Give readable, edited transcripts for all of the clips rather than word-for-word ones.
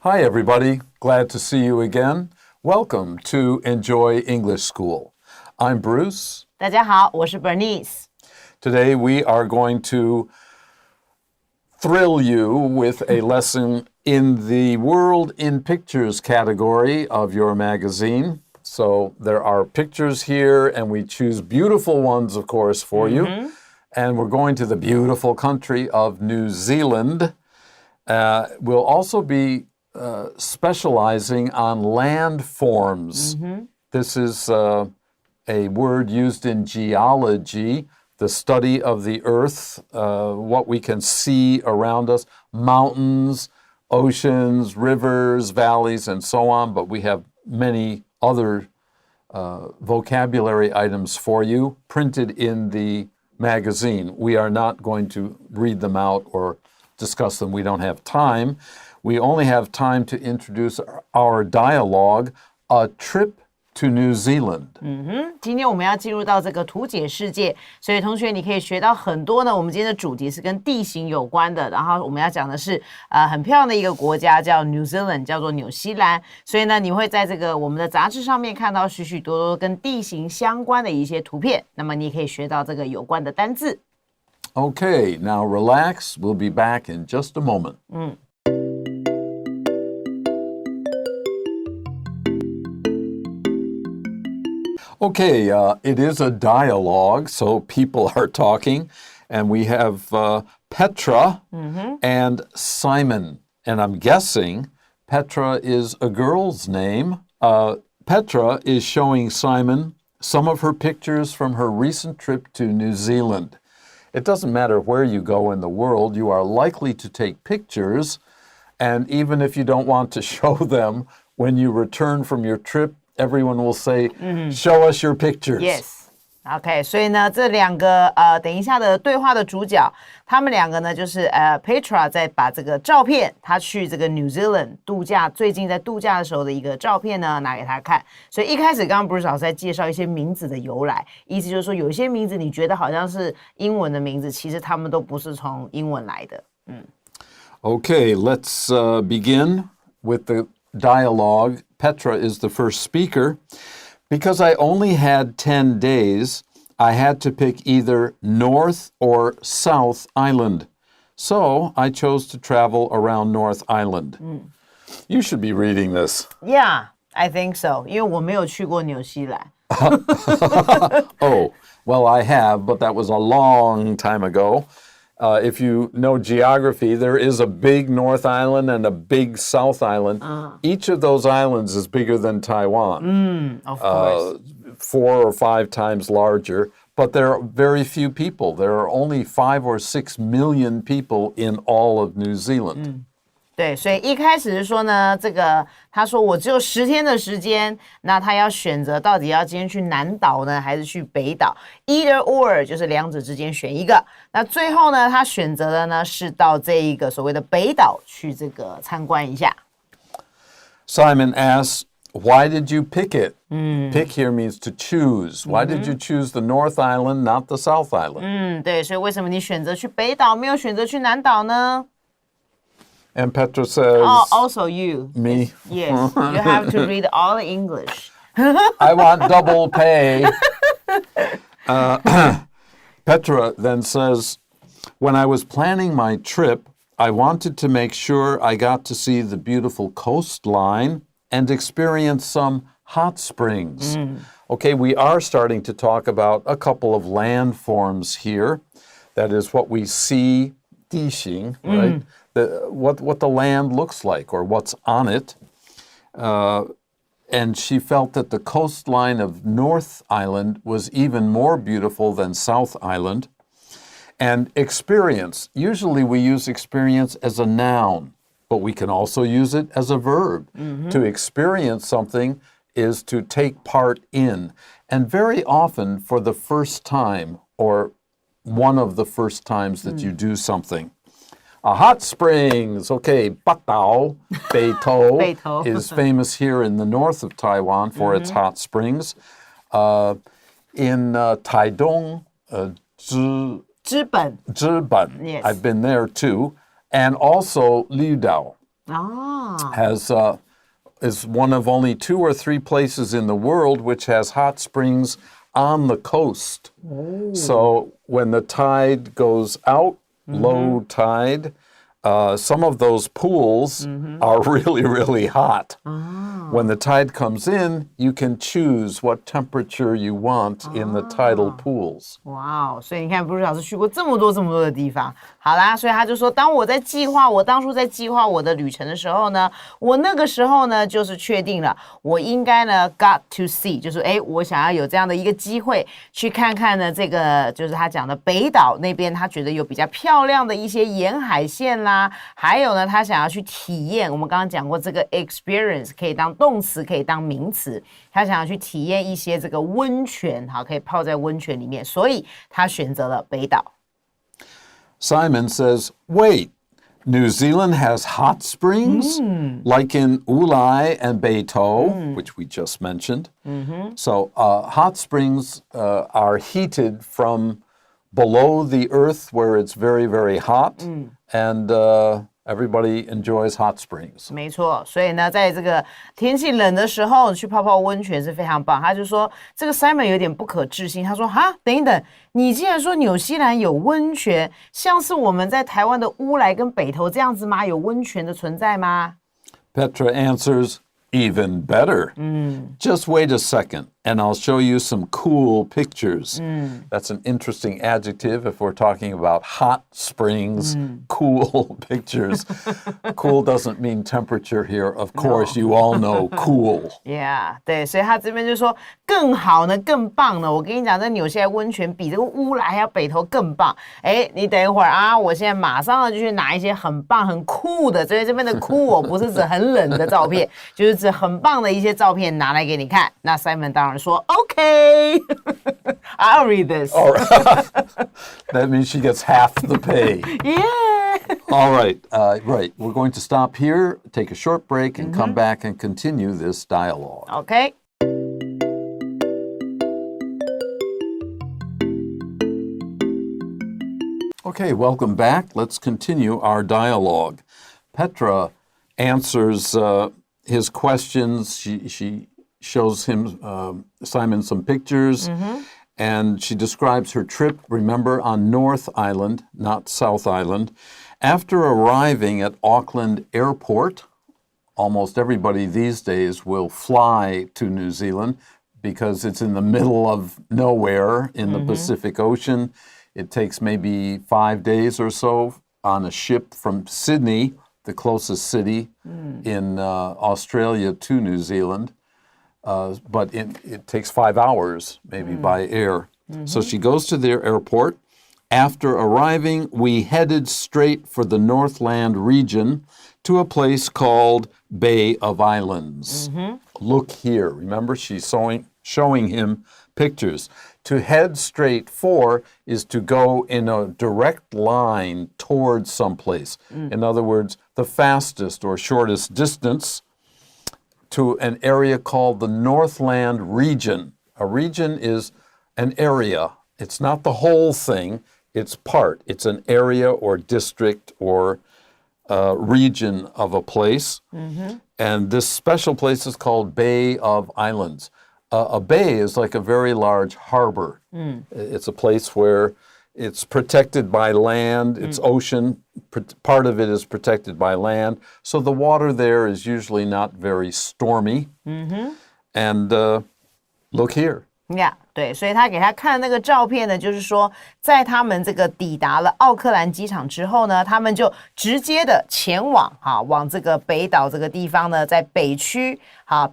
Hi, everybody. Glad to see you again. Welcome to Enjoy English School. I'm Bruce. 大家好，我是 Bernice. Today we are going to thrill you with a lesson in the World in Pictures category of your magazine. So there are pictures here, and we choose beautiful ones, of course, for you. And we're going to the beautiful country of New Zealand. We'll also be specializing on landforms. This is a word used in geology, the study of the earth, what we can see around us, mountains, oceans, rivers, valleys, and so on. But we have many other vocabulary items for you printed in the magazine. We are not going to read them out or discuss them. We don't have time. We only have time to introduce our dialogue, A Trip to New Zealand. 今天我们要进入到这个图解世界，所以同学你可以学到很多呢。我们今天的主题是跟地形有关的，然后我们要讲的是很漂亮的一个国家叫 New Zealand， 叫做纽西兰。所以呢，你会在这个我们的杂志上面看到许许多多跟地形相关的一些图片，那么你也可以学到这个有关的单字。Okay, now relax. We'll be back in just a moment. Okay, it is a dialogue, so people are talking, and we have Petra and Simon, and I'm guessing Petra is a girl's name. Petra is showing Simon some of her pictures from her recent trip to New Zealand. It doesn't matter where you go in the world, you are likely to take pictures, and even if you don't want to show them, when you return from your trip, everyone will say, show us your pictures. Yes. OK, 所以呢，这两个等一下的对话的主角，他们两个呢，就是Petra 在把这个照片，他去这个 New Zealand 度假，最近在度假的时候的一个照片呢，拿给他看。所以一开始刚刚 Bruce 老师在介绍一些名字的由来，意思就是说，有一些名字你觉得好像是英文的名字，其实他们都不是从英文来的。Okay, let's begin with the dialogue. Petra is the first speaker. Because I only had 10 days, I had to pick either North or South Island. So I chose to travel around North Island. You should be reading this. Yeah, I think so. 因为我没有去过纽西兰。Oh, well, I have, but that was a long time ago. If you know geography, there is a big North Island and a big South Island. Each of those islands is bigger than Taiwan. Of course. 4 or 5 times larger, but there are very few people. There are only 5 or 6 million people in all of New Zealand. 对，所以一开始是说呢，这个他说我只有10天的时间，那他要选择到底要今天去南岛呢，还是去北岛 ？Either or 就是两者之间选一个。那最后呢，他选择的呢是到这一个所谓的北岛去这个参观一下。Simon asks, why did you pick it? Pick here means to choose. Why did you choose the North Island, not the South Island? 对，所以为什么你选择去北岛，没有选择去南岛呢？ And Petra says, also you. Me? Yes, you have to read all the English. I want double pay. Petra then says, when I was planning my trip, I wanted to make sure I got to see the beautiful coastline and experience some hot springs. Okay, we are starting to talk about a couple of landforms here. That is what we see, 地形, right? What the land looks like or what's on it. And she felt that the coastline of North Island was even more beautiful than South Island. And experience, usually we use experience as a noun, but we can also use it as a verb. To experience something is to take part in. And very often for the first time or one of the first times that you do something. Hot springs, okay, Batao, Beito, is famous here in the north of Taiwan for its hot springs. In Taidong, Zhiban. Yes. I've been there too. And also Liudao. is one of only 2 or 3 places in the world which has hot springs on the coast. So when the tide goes out, low tide, some of those pools are really, really hot. When the tide comes in, you can choose what temperature you want in the tidal pools. 哇哦，所以你看 Bruce 老师去过这么多的地方。好啦，所以他就说，当我当初在计划我的旅程的时候呢，我那个时候呢就是确定了，我应该呢 got to see， 就是我想要有这样的一个机会去看看呢，这个就是他讲的北岛那边，他觉得有比较漂亮的一些沿海线啦，还有呢，他想要去体验，我们刚刚讲过这个 experience 可以当动词，可以当名词，他想要去体验一些这个温泉，好，可以泡在温泉里面，所以他选择了北岛。Simon says, wait, New Zealand has hot springs like in Ulai and Beito, which we just mentioned. So hot springs are heated from below the earth where it's very, very hot, and everybody enjoys hot springs. 没错，所以呢，在这个天气冷的时候去泡泡温泉是非常棒。他就说，这个 Simon 有点不可置信，他说：“哈，等一等，你既然说纽西兰有温泉，像是我们在台湾的乌来跟北投这样子吗？有温泉的存在吗？” Petra answers, even better. Just wait a second, and I'll show you some cool pictures. That's an interesting adjective if we're talking about hot springs, cool pictures. Cool doesn't mean temperature here. Of course, you all know cool. Yeah, 对，所以他这边就说更好呢，更棒呢。我跟你讲，这纽西兰温泉比这个乌来还有北投更棒。你等一会儿啊，我现在马上呢就去拿一些很棒、很酷的，所以这边的酷我不是指很冷的照片，就是指很棒的一些照片拿来给你看。那 Simon 当然说 OK I'll read this. All right. That means she gets half the pay. Yeah. All right. Right. We're going to stop here, take a short break, and come back and continue this dialogue. OK. Okay, welcome back. Let's continue our dialogue. Petra answers his questions. She shows him, Simon, some pictures, and she describes her trip, remember, on North Island, not South Island. After arriving at Auckland Airport, almost everybody these days will fly to New Zealand because it's in the middle of nowhere in the Pacific Ocean. It takes maybe 5 days or so on a ship from Sydney, the closest city in Australia, to New Zealand. But it takes 5 hours, maybe, by air. So she goes to their airport. After arriving, we headed straight for the Northland region to a place called Bay of Islands. Look here. Remember, she's showing him pictures. To head straight for is to go in a direct line towards someplace. In other words, the fastest or shortest distance to an area called the Northland region. A region is an area. It's not the whole thing. It's part. It's an area or district or region of a place. And this special place is called Bay of Islands. A bay is like a very large harbor. It's a place where it's protected by land, it's ocean, part of it is protected by land. So the water there is usually not very stormy. And look here. Yeah, 对，所以他给他看的那个照片呢，就是说，在他们这个抵达了奥克兰机场之后呢，他们就直接的前往往这个北岛这个地方呢，在北区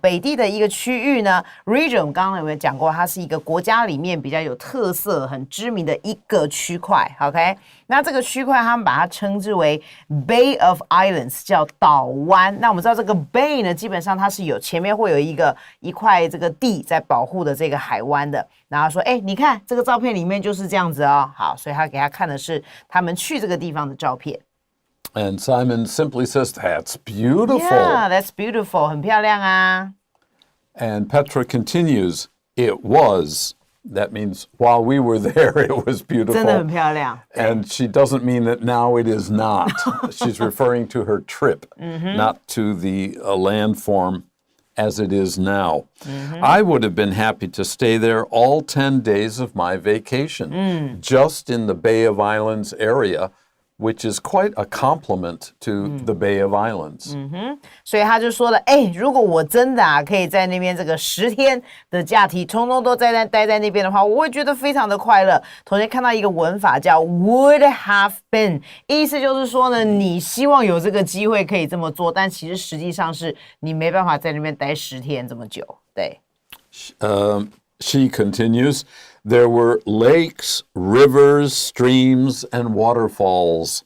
北地的一个区域呢 ，region 刚刚有没有讲过，它是一个国家里面比较有特色、很知名的一个区块 ，OK？ 那这个区块他们把它称之为 Bay of Islands， 叫岛湾。那我们知道这个 Bay 呢，基本上它是有前面会有一块这个地在保护的这个海湾的。然后说，你看这个照片里面就是这样子哦。好，所以他给他看的是他们去这个地方的照片。And Simon simply says, "That's beautiful." Yeah, that's beautiful. 很漂亮啊。And Petra continues, "It was." That means while we were there, it was 真的很 beautiful. 漂亮。 And she doesn't mean that now it is not. She's referring to her trip, not to the landform as it is now. I would have been happy to stay there all 10 days of my vacation, just in the Bay of Islands area, which is quite a compliment to the Bay of Islands. 所以他就说了，如果我真的可以在那边这个10天的假期，通通都待在那边的话，我会觉得非常的快乐。同学看到一个文法叫 would have been， 意思就是说呢，你希望有这个机会可以这么做，但其实实际上是你没办法在那边待10天这么久。对。She continues, there were lakes, rivers, streams, and waterfalls.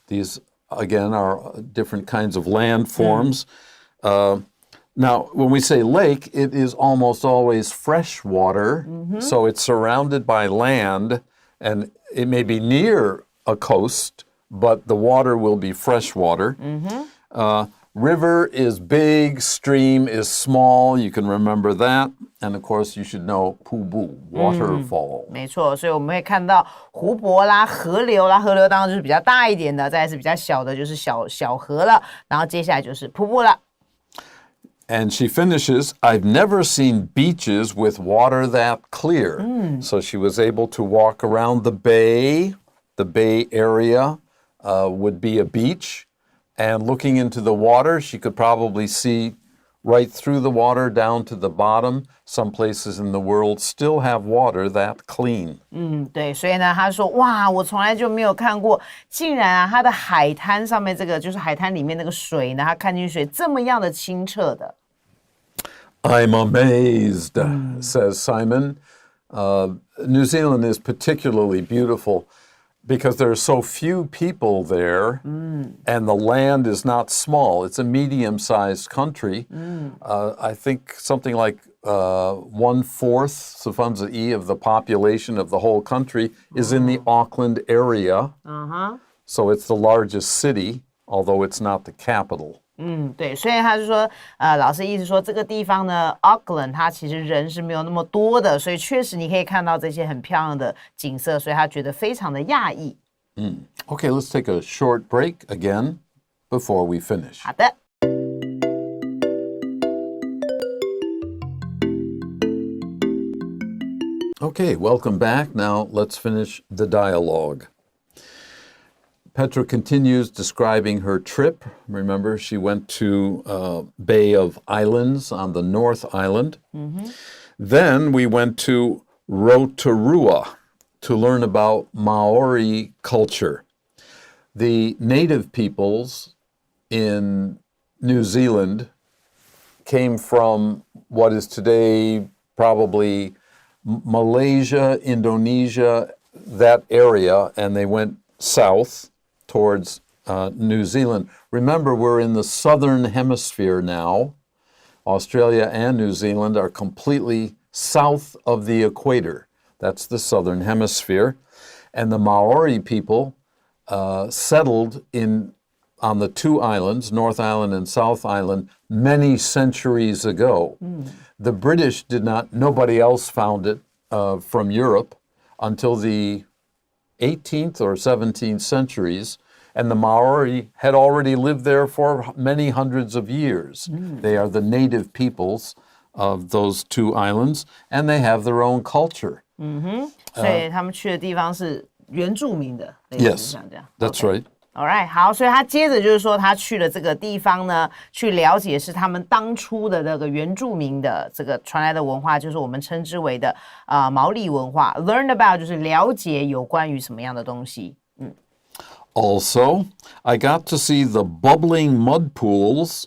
These, again, are different kinds of landforms. Now, when we say lake, it is almost always fresh water. So it's surrounded by land, and it may be near a coast, but the water will be fresh water. River is big, stream is small. You can remember that. And of course, you should know 瀑布 waterfall. 没错，所以我们会看到湖泊啦、河流啦，河流当然就是比较大一点的，再来是比较小的，就是小河了，然后接下来就是瀑布了。And she finishes, I've never seen beaches with water that clear. So she was able to walk around the bay. The bay area would be a beach. And looking into the water, she could probably see right through the water down to the bottom. Some places in the world still have water that clean. 对，所以呢，他说，哇，我从来就没有看过，竟然它的海滩上面这个就是海滩里面那个水呢，它看进去水这么样的清澈的。I'm amazed, says Simon. New Zealand is particularly beautiful because there are so few people there, and the land is not small. It's a medium-sized country. I think something like 1/4 of the population of the whole country is in the Auckland area. So it's the largest city, although it's not the capital. 对，所以他就说，老师意思说这个地方呢 ，Auckland 它其实人是没有那么多的，所以确实你可以看到这些很漂亮的景色，所以他觉得非常的讶异。Okay, let's take a short break again before we finish. 好的。Okay, welcome back. Now let's finish the dialogue. Petra continues describing her trip. Remember, she went to Bay of Islands on the North Island. Then we went to Rotorua to learn about Maori culture. The native peoples in New Zealand came from what is today probably Malaysia, Indonesia, that area, and they went south towards New Zealand. Remember, we're in the southern hemisphere now. Australia and New Zealand are completely south of the equator. That's the southern hemisphere. And the Maori people settled on the two islands, North Island and South Island, many centuries ago. The British nobody else found it from Europe until the 18th or 17th centuries, and the Maori had already lived there for many hundreds of years. They are the native peoples of those two islands, and they have their own culture. 所以他们去的地方是原住民的， Yes, that's right. All right, 好，所以他接着就是说，他去了这个地方呢，去了解是他们当初的那个原住民的这个传来的文化，就是我们称之为的毛利文化。Learn about 就是了解有关于什么样的东西。Also, I got to see the bubbling mud pools.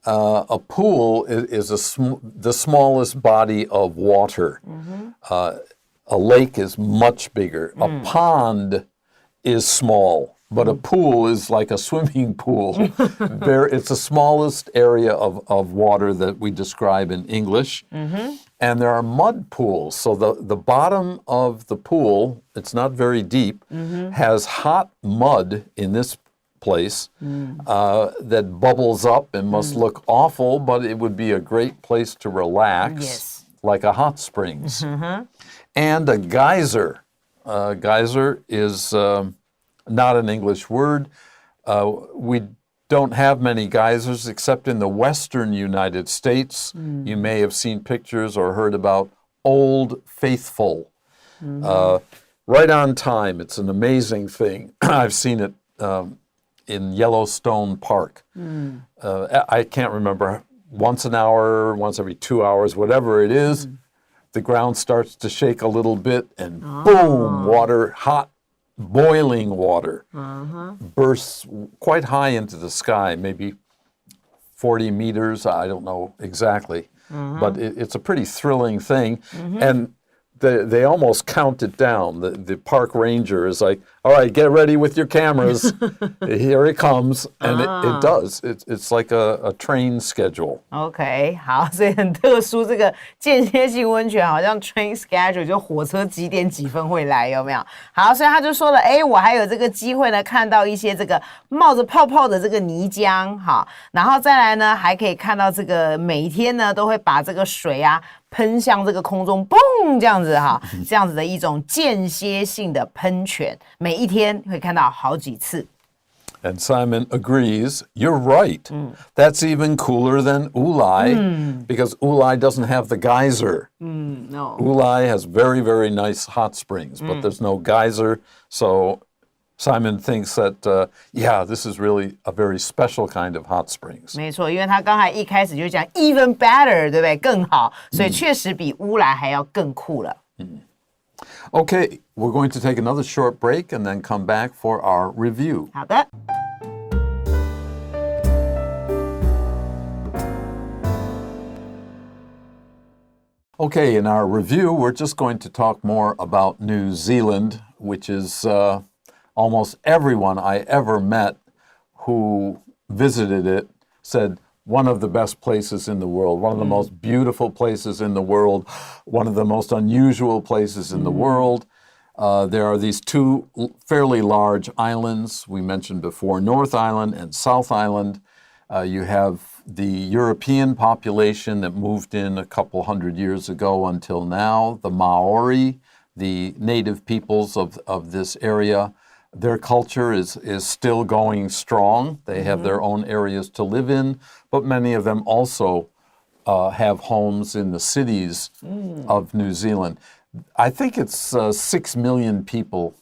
A pool is the smallest body of water. A lake is much bigger. A pond is small, but a pool is like a swimming pool. It's the smallest area of water that we describe in English. And there are mud pools. So the bottom of the pool, it's not very deep, has hot mud in this place that bubbles up and must look awful, but it would be a great place to relax. Yes. like a hot springs. And a geyser. Geyser is not an English word. We don't have many geysers except in the western United States. You may have seen pictures or heard about Old Faithful. Right on time. It's an amazing thing. I've seen it in Yellowstone Park. I can't remember, once an hour, once every 2 hours, whatever it is, the ground starts to shake a little bit and boom, water, hot, boiling water bursts quite high into the sky, maybe 40 meters, I don't know exactly. But it's a pretty thrilling thing. And they almost count it down. The park ranger is like, all right, get ready with your cameras. Here it comes. And it does. It's like a train schedule. OK， 好，所以很特殊，这个间歇性温泉好像 train schedule 就火车几点几分会来，有没有？好，所以他就说了，哎，我还有这个机会呢，看到一些这个冒着泡泡的这个泥浆，好，然后再来呢，还可以看到这个每一天呢都会把这个水啊喷向这个空中，嘣，这样子哈，这样子的一种间歇性的喷泉，每一天会看到好几次。And Simon agrees, you're right. That's even cooler than Ulai because Ulai doesn't have the geyser. No. Ulai has very, very nice hot springs, but there's no geyser. So Simon thinks that, this is really a very special kind of hot springs. 没错，因为他刚才一开始就讲 even better， 对不对？更好，所以确实比乌来还要更酷了。Okay, we're going to take another short break and then come back for our review. 好的。Okay, in our review, we're just going to talk more about New Zealand, which is almost everyone I ever met who visited it said one of the best places in the world, one of the most beautiful places in the world, one of the most unusual places in the world. There are these two fairly large islands we mentioned before, North Island and South Island. You have the European population that moved in a couple hundred years ago until now, the Maori, the native peoples of this area. Their culture is still going strong. They have their own areas to live in, but many of them also have homes in the cities of New Zealand. I think it's 6 million people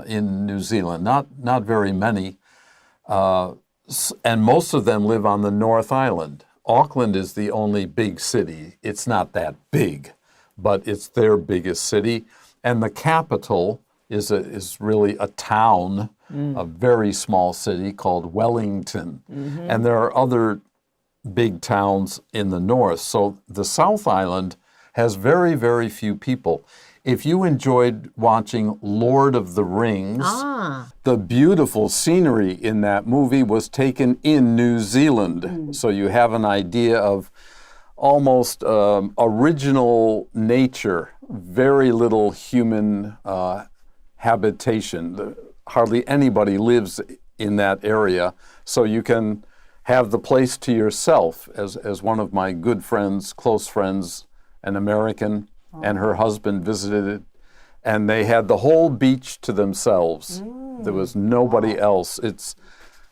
in New Zealand, not very many. And most of them live on the North Island. Auckland is the only big city. It's not that big, but it's their biggest city. And the capital is really a town, a very small city called Wellington. And there are other big towns in the north. So the South Island has very, very few people. If you enjoyed watching Lord of the Rings, the beautiful scenery in that movie was taken in New Zealand. So you have an idea of almost original nature, very little human habitation. Hardly anybody lives in that area. So you can have the place to yourself. As one of my good friends, close friends, an American, and her husband visited, and they had the whole beach to themselves. There was nobody else. It's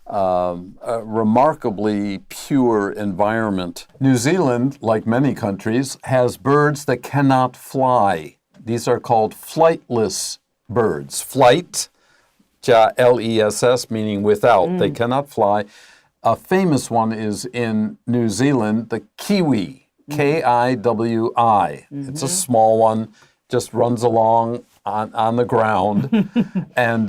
a remarkably pure environment. New Zealand, like many countries, has birds that cannot fly. These are called flightless birds. Flight, L-E-S-S, meaning without. They cannot fly. A famous one is in New Zealand, the kiwi. K-I-W-I. It's a small one, just runs along on the ground. And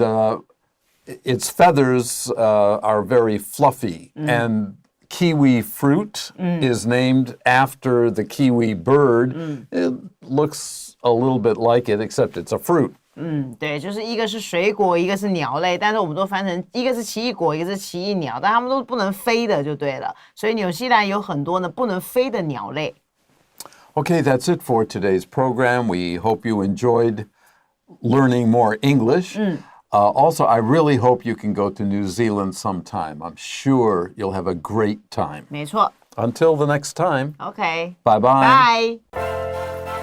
its feathers are very fluffy. And kiwi fruit is named after the kiwi bird. It looks a little bit like it, except it's a fruit. 对，就是一个是水果，一个是鸟类，但是我们都翻成一个是奇异果，一个是奇异鸟，但它们都不能飞的就对了。所以纽西兰有很多呢不能飞的鸟类。Okay, that's it for today's program. We hope you enjoyed learning more English. Also, I really hope you can go to New Zealand sometime. I'm sure you'll have a great time. 没错。 Until the next time. OK. Bye-bye. Bye.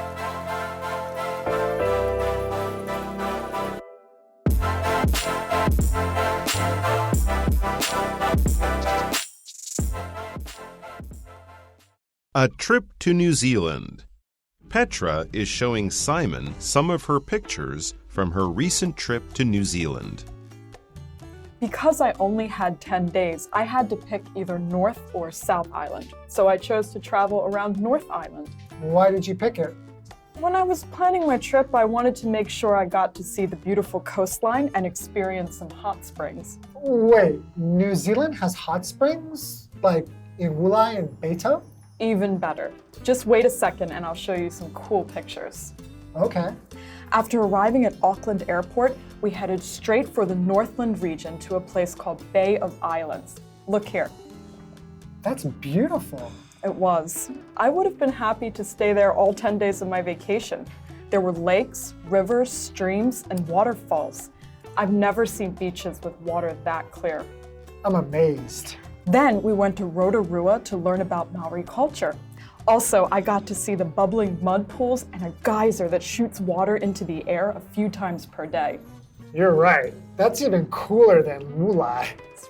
A trip to New Zealand. Petra is showing Simon some of her pictures from her recent trip to New Zealand. Because I only had 10 days, I had to pick either North or South Island. So I chose to travel around North Island. Why did you pick it? When I was planning my trip, I wanted to make sure I got to see the beautiful coastline and experience some hot springs. Wait, New Zealand has hot springs? Like in Wulai and Beito? Even better. Just wait a second and I'll show you some cool pictures. Okay. After arriving at Auckland Airport, we headed straight for the Northland region to a place called Bay of Islands. Look here. That's beautiful. It was. I would have been happy to stay there all 10 days of my vacation. There were lakes, rivers, streams, and waterfalls. I've never seen beaches with water that clear. I'm amazed. Then we went to Rotorua to learn about Maori culture. Also, I got to see the bubbling mud pools and a geyser that shoots water into the air a few times per day. You're right. That's even cooler than Wulai. It's